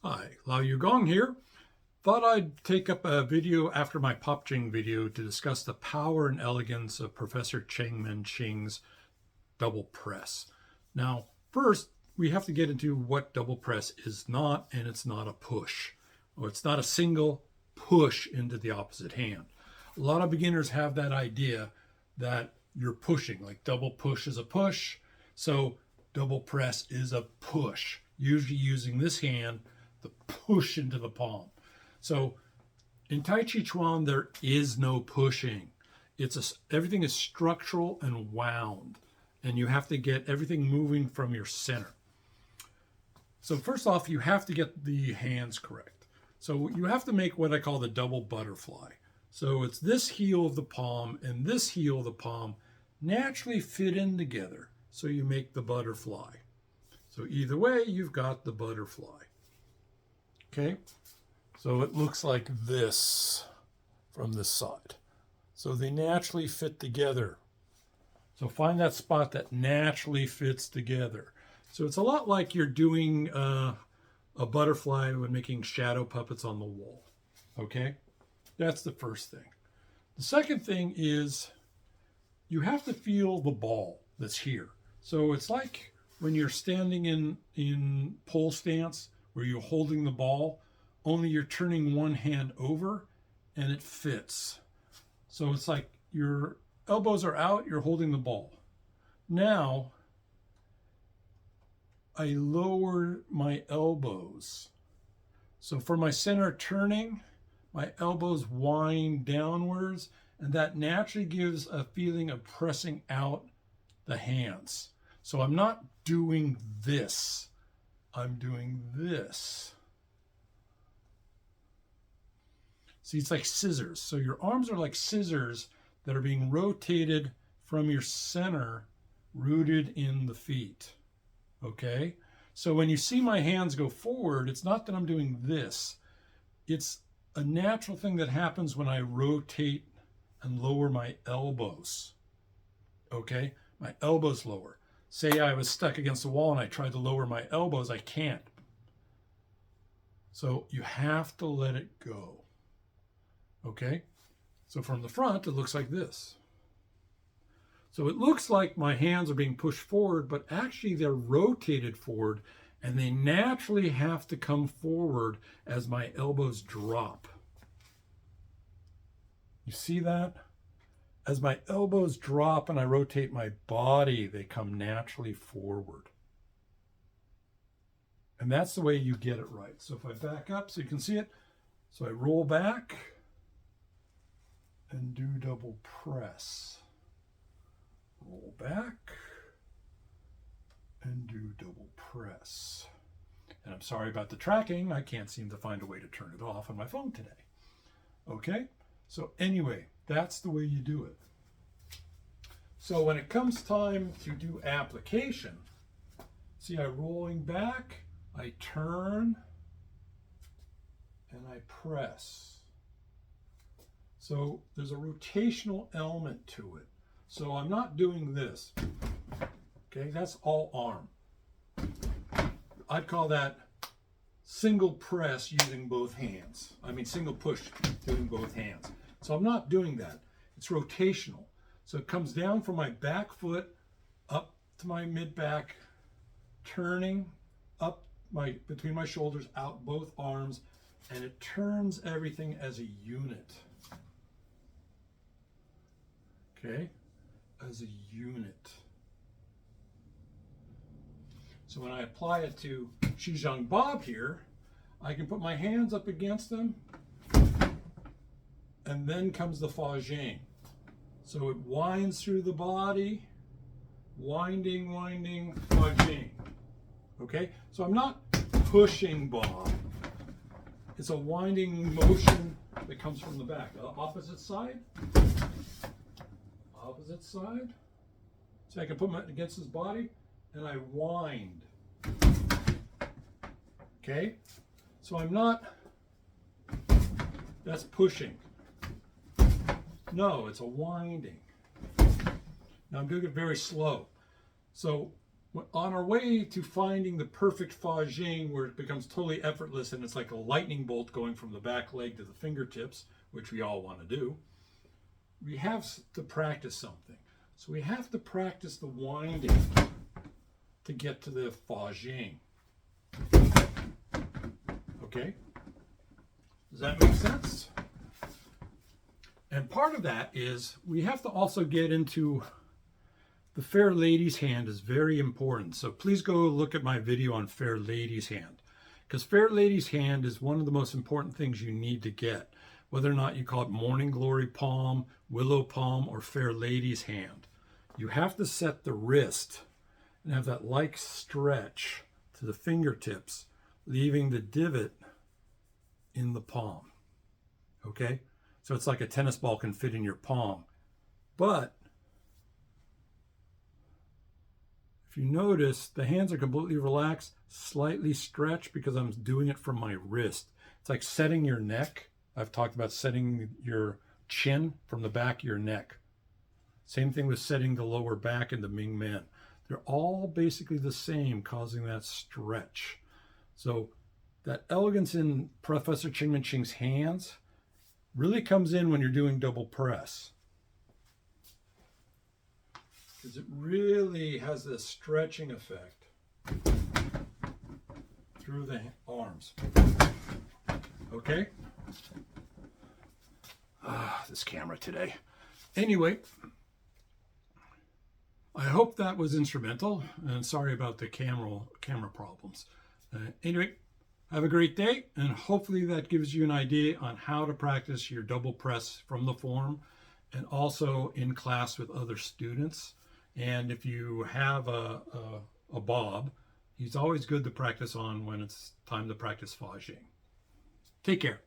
Hi, Lao Yu Gong here. Thought I'd take up a video after my Pop Ching video to discuss the power and elegance of Professor Ching's double press. Now, first, we have to get into what double press is not, and it's not a push, or it's not a single push into the opposite hand. A lot of beginners have that idea that you're pushing, like double push is a push, so double press is a push, usually using this hand to push into the palm. So in Tai Chi Chuan, there is no pushing. Everything is structural and wound, and you have to get everything moving from your center. So first off, you have to get the hands correct. So you have to make what I call the double butterfly. So it's this heel of the palm and this heel of the palm naturally fit in together. So you make the butterfly. So either way, you've got the butterfly. Okay, so it looks like this from this side. So they naturally fit together. So find that spot that naturally fits together. So it's a lot like you're doing a butterfly when making shadow puppets on the wall. Okay, that's the first thing. The second thing is you have to feel the ball that's here. So it's like when you're standing in pole stance where you're holding the ball, only you're turning one hand over and it fits. So it's like your elbows are out, you're holding the ball. Now, I lower my elbows. So for my center turning, my elbows wind downwards, and that naturally gives a feeling of pressing out the hands. So I'm not doing this, I'm doing this. See, it's like scissors. So your arms are like scissors that are being rotated from your center, rooted in the feet. Okay? So when you see my hands go forward, it's not that I'm doing this. It's a natural thing that happens when I rotate and lower my elbows. Okay? My elbows lower. Say I was stuck against the wall and I tried to lower my elbows, I can't. So you have to let it go. Okay? So from the front, it looks like this. So it looks like my hands are being pushed forward, but actually they're rotated forward, and they naturally have to come forward as my elbows drop. You see that? As my elbows drop and I rotate my body, they come naturally forward. And that's the way you get it right. So if I back up so you can see it, so I roll back and do double press. Roll back and do double press. And I'm sorry about the tracking. I can't seem to find a way to turn it off on my phone today. Okay? So anyway, that's the way you do it. So when it comes time to do application, see, I'm rolling back, I turn, and I press. So there's a rotational element to it. So I'm not doing this. Okay, that's all arm. I'd call that single press using both hands. I mean single push doing both hands. So I'm not doing that. It's rotational. So it comes down from my back foot up to my mid back, turning up between my shoulders, out both arms, and it turns everything as a unit. Okay, as a unit. So when I apply it to Shizhang Bob here, I can put my hands up against them, and then comes the Fajin. So it winds through the body, winding, winding, Fajin. Okay, so I'm not pushing Bob. It's a winding motion that comes from the back. Opposite side. Opposite side. So I can put my against his body and I wind. Okay? So I'm not, that's pushing. No, it's a winding. Now I'm doing it very slow. So On our way to finding the perfect Fajin where it becomes totally effortless and it's like a lightning bolt going from the back leg to the fingertips, which we all want to do, we have to practice something. So we have to practice the winding to get to the Fajin. Okay? Does that make sense? And part of that is we have to also get into the fair lady's hand is very important. So please go look at my video on fair lady's hand, because fair lady's hand is one of the most important things you need to get, whether or not you call it morning glory palm, willow palm, or fair lady's hand. You have to set the wrist and have that like stretch to the fingertips, leaving the divot in the palm. Okay? So it's like a tennis ball can fit in your palm. But if you notice, the hands are completely relaxed, slightly stretched because I'm doing it from my wrist. It's like setting your neck. I've talked about setting your chin from the back of your neck. Same thing with setting the lower back in the Ming Men. They're all basically the same, causing that stretch. So that elegance in Professor Ching Ching's hands really comes in when you're doing double press, because it really has this stretching effect through the arms. Okay? This camera today. Anyway, I hope that was instrumental, and sorry about the camera problems. Anyway, have a great day, and hopefully that gives you an idea on how to practice your double press from the form and also in class with other students. And if you have a Bob, he's always good to practice on when it's time to practice Fajin. Take care.